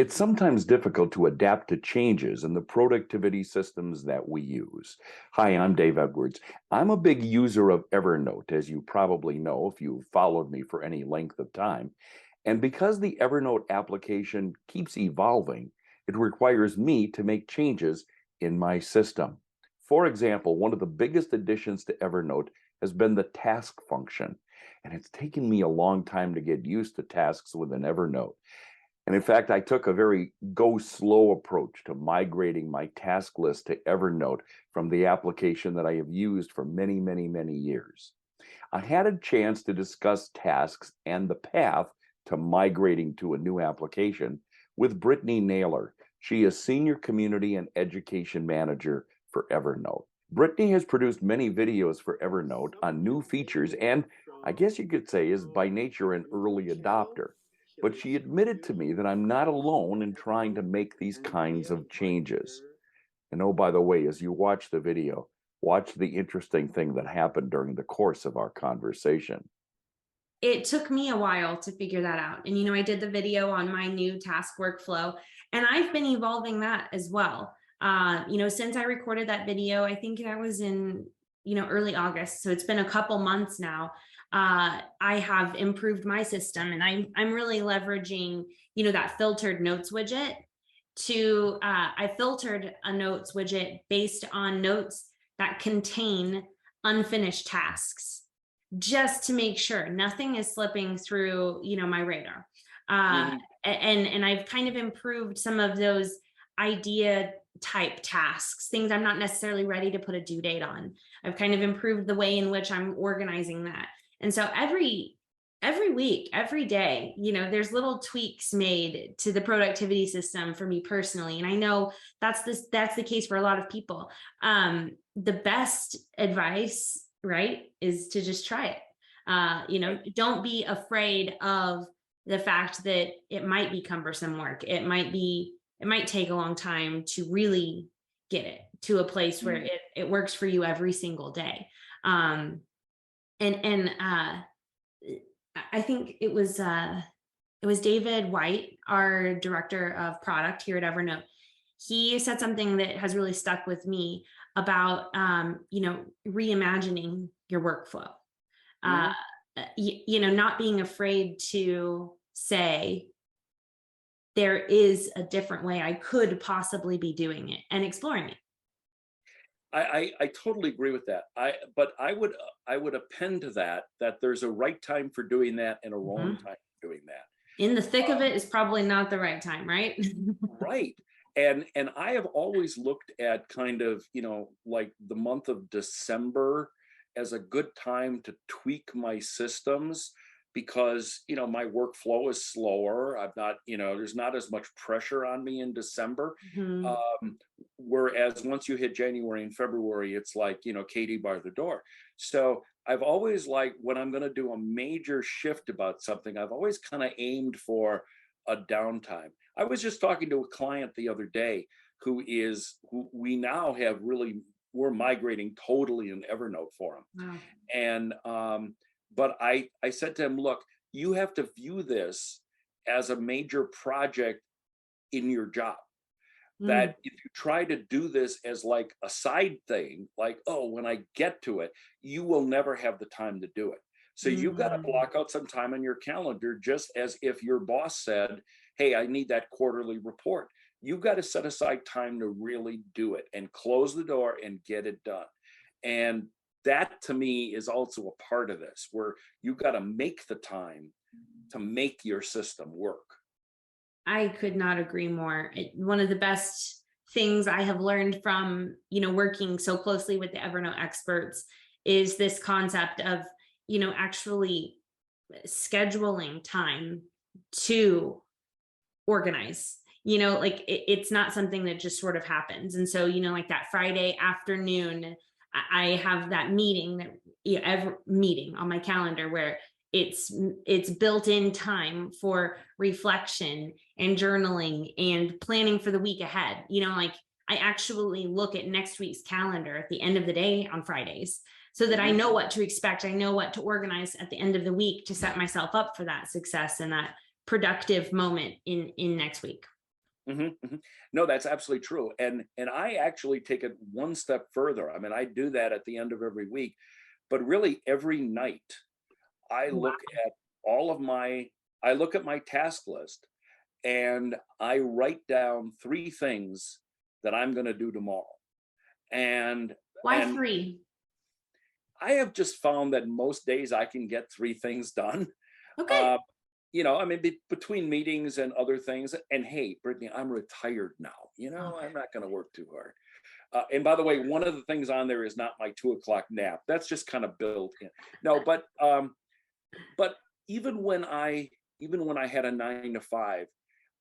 It's sometimes difficult to adapt to changes in the productivity systems that we use. Hi, I'm Dave Edwards. I'm a big user of Evernote, as you probably know if you've followed me for any length of time. And because the Evernote application keeps evolving, it requires me to make changes in my system. For example, one of the biggest additions to Evernote has been the task function, and it's taken me a long time to get used to tasks within Evernote. And in fact, I took a very go slow approach to migrating my task list to Evernote from the application that I have used for many, many, many years. I had a chance to discuss tasks and the path to migrating to a new application with Brittany Naylor. She is Senior Community and Education Manager for Evernote. Brittany has produced many videos for Evernote on new features and I guess you could say is by nature an early adopter. But she admitted to me that I'm not alone in trying to make these kinds of changes. And oh, by the way, as you watch the video, watch the interesting thing that happened during the course of our conversation. It took me a while to figure that out. And, I did the video on my new task workflow, and I've been evolving that as well. Since I recorded that video, I think that was in, early August. So it's been a couple months now. I have improved my system, and I'm really leveraging, that filtered notes widget I filtered a notes widget based on notes that contain unfinished tasks, just to make sure nothing is slipping through, my radar. Uh, Mhm. and I've kind of improved some of those idea type tasks, things I'm not necessarily ready to put a due date on. I've kind of improved the way in which I'm organizing that. And so every week, every day, there's little tweaks made to the productivity system for me personally. And I know that's the case for a lot of people. The best advice, right, is to just try it. Don't be afraid of the fact that it might be cumbersome work. It might take a long time to really get it to a place where Mhm. it works for you every single day. Um, and I think it was David White, our director of product here at Evernote. He said something that has really stuck with me about reimagining your workflow. Uh, Mhm. Not being afraid to say there is a different way I could possibly be doing it and exploring it. I totally agree with that. But I would append to that there's a right time for doing that and a wrong Mhm. time for doing that. In the thick of it is probably not the right time, right? Right. And I have always looked at kind of, like the month of December as a good time to tweak my systems because, my workflow is slower. I've not, there's not as much pressure on me in December. Mhm. Um, Whereas once you hit January and February, it's like, Katie bar the door. So I've always like when I'm going to do a major shift about something, I've always kind of aimed for a downtime. I was just talking to a client the other day who we now have really we're migrating totally in Evernote for him. Wow. And but I said to him, look, you have to view this as a major project in your job. Mm. That if you try to do this as like a side thing, like, oh, when I get to it, you will never have the time to do it. So you've got to Mhm. block out some time on your calendar, just as if your boss said, hey, I need that quarterly report. You've got to set aside time to really do it and close the door and get it done. And that to me is also a part of this, where you've got to make the time to make your system work. I could not agree more. One of the best things I have learned from, working so closely with the Evernote experts is this concept of, actually scheduling time to organize. Like it's not something that just sort of happens. And so, like that Friday afternoon, I have that meeting that every meeting on my calendar where it's built in time for reflection and journaling and planning for the week ahead. Like I actually look at next week's calendar at the end of the day on Fridays so that I Mhm. know what to expect. I know what to organize at the end of the week to set myself up for that success and that productive moment in next week. No, that's absolutely true. And I actually take it one step further. I mean, I do that at the end of every week, but really every night I Wow. look at all of my I look at my task list and I write down 3 things that I'm going to do tomorrow. And Why and 3? I have just found that most days I can get 3 things done. Okay. Uh, I mean, between meetings and other things. And hey, Brittany, I'm retired now. I'm not going to work too hard. And by the way, one of the things on there is not my 2 o'clock nap. That's just kind of built in. No, but even when I had a 9 to 5,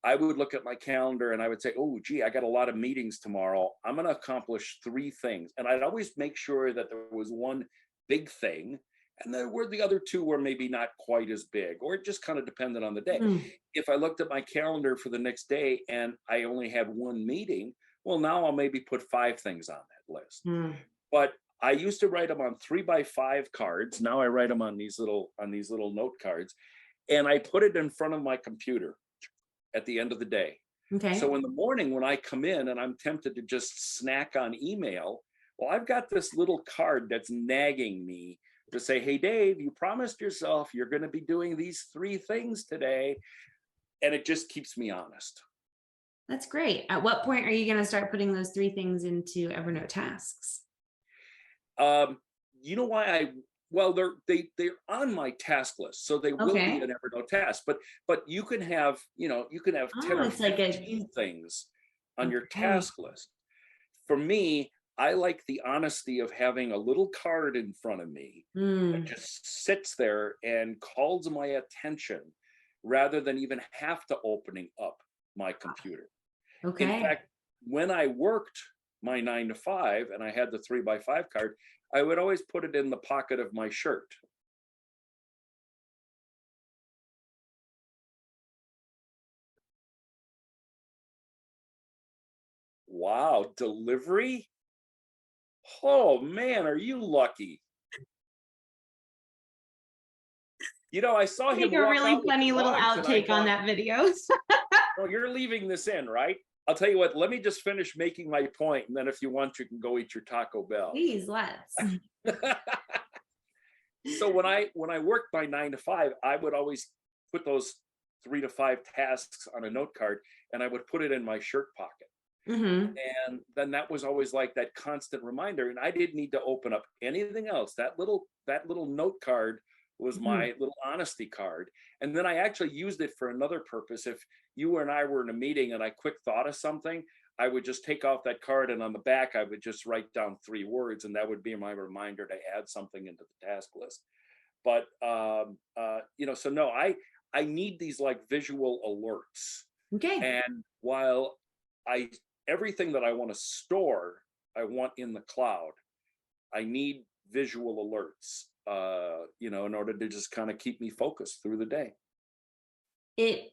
I would look at my calendar and I would say, "Oh, gee, I got a lot of meetings tomorrow. I'm going to accomplish 3 things." And I'd always make sure that there was one big thing, and there were the other two were maybe not quite as big, or it just kind of depended on the day. Mm, If I looked at my calendar for the next day and I only had one meeting, well, now I'll maybe put 5 things on that list. mm. But I used to write them on 3 by 5 cards. Now I write them on these little note cards, and I put it in front of my computer at the end of the day. So Okay. in the morning when I come in and I'm tempted to just snack on email, well, I've got this little card that's nagging me to say, "Hey, Dave, you promised yourself you're going to be doing these 3 things today." And it just keeps me honest. That's great. At what point are you going to start putting those 3 things into Evernote tasks? Um, you know why well, they're on my task list, so they will be Okay. an Evernote task. But you can have 10 Oh, or it's like a 15 things on your okay. task list. For me, I like the honesty of having a little card in front of me that Mm, just sits there and calls my attention rather than even have to opening up my computer. In okay. fact, when I worked my 9 to 5 and I had the 3 by 5 card, I would always put it in the pocket of my shirt. Wow, delivery? Oh man, are you lucky? I saw him Make a walk really out with the funny little dogs and I outtake on thought, that video. "Oh, you're leaving this in, right?" I'll tell you what, let me just finish making my point, and then if you want, you can go eat your Taco Bell. Please, let's. So when I worked my 9 to 5, I would always put those 3 to 5 tasks on a note card and I would put it in my shirt pocket. Hmm. And then that was always like that constant reminder. And I didn't need to open up anything else. That little note card was my little honesty card. And then I actually used it for another purpose. If you and I were in a meeting and I quick thought of something, I would just take off that card and on the back I would just write down 3 words, and that would be my reminder to add something into the task list. But so no, I need these like visual alerts. Okay. And while I everything that I want to store, I want in the cloud, I need visual alerts, in order to just kind of keep me focused through the day. It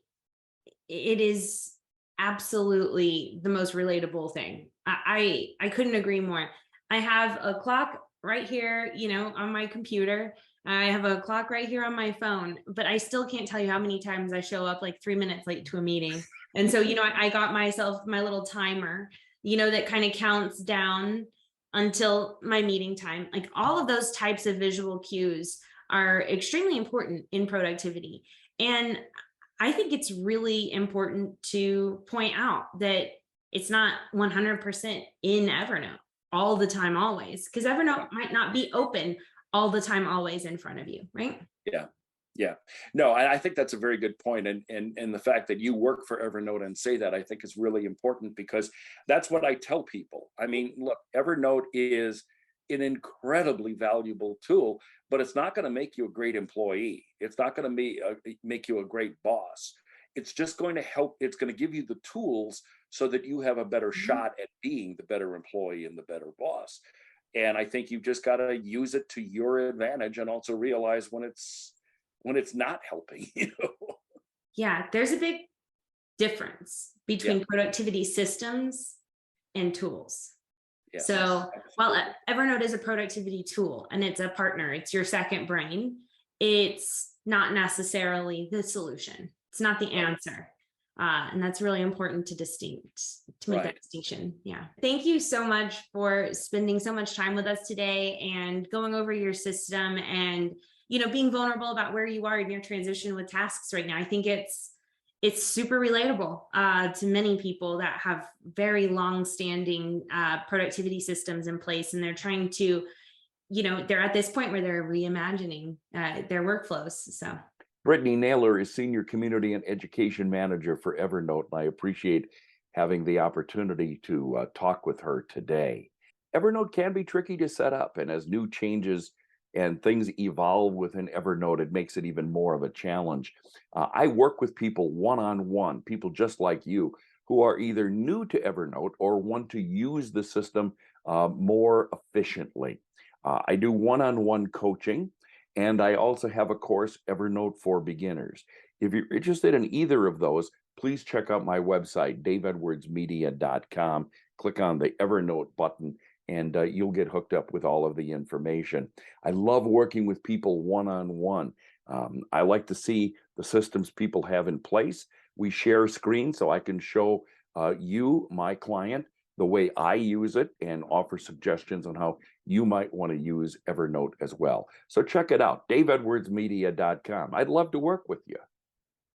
it is absolutely the most relatable thing. I couldn't agree more. I have a clock right here, on my computer. I have a clock right here on my phone, but I still can't tell you how many times I show up like 3 minutes late to a meeting. And so, I got myself my little timer, that kind of counts down until my meeting time. Like all of those types of visual cues are extremely important in productivity. And I think it's really important to point out that it's not 100% in Evernote all the time, always, because Evernote might not be open all the time, always in front of you, right? Yeah. Yeah. No, I think that's a very good point. And the fact that you work for Evernote and say that, I think is really important because that's what I tell people. I mean, look, Evernote is an incredibly valuable tool, but it's not going to make you a great employee. It's not going to make you a great boss. It's just going to help. It's going to give you the tools so that you have a better Mhm. shot at being the better employee and the better boss. And I think you've just got to use it to your advantage and also realize when it's not helping you. Yeah, there's a big difference Yeah. between productivity systems and tools. Yes, So while absolutely. Evernote is a productivity tool and it's a partner, it's your second brain, it's not necessarily the solution. It's not the Right. answer. And that's really important to make that Right. distinction. Yeah. Thank you so much for spending so much time with us today and going over your system and, being vulnerable about where you are in your transition with tasks right now. I think it's super relatable to many people that have very long standing productivity systems in place, and they're trying to, they're at this point where they're reimagining their workflows. So Brittany Naylor is Senior Community and Education Manager for Evernote, and I appreciate having the opportunity to talk with her today. Evernote can be tricky to set up, and as new changes and things evolve within Evernote, it makes it even more of a challenge. I work with people one on one, people just like you, who are either new to Evernote or want to use the system more efficiently. I do one on one coaching. And I also have a course, Evernote for Beginners. If you're interested in either of those, please check out my website, daveedwardsmedia.com. Click on the Evernote button, and you'll get hooked up with all of the information. I love working with people one on one. I like to see the systems people have in place. We share screens so I can show you, my client, the way I use it and offer suggestions on how you might want to use Evernote as well. So check it out, daveedwardsmedia.com. I'd love to work with you.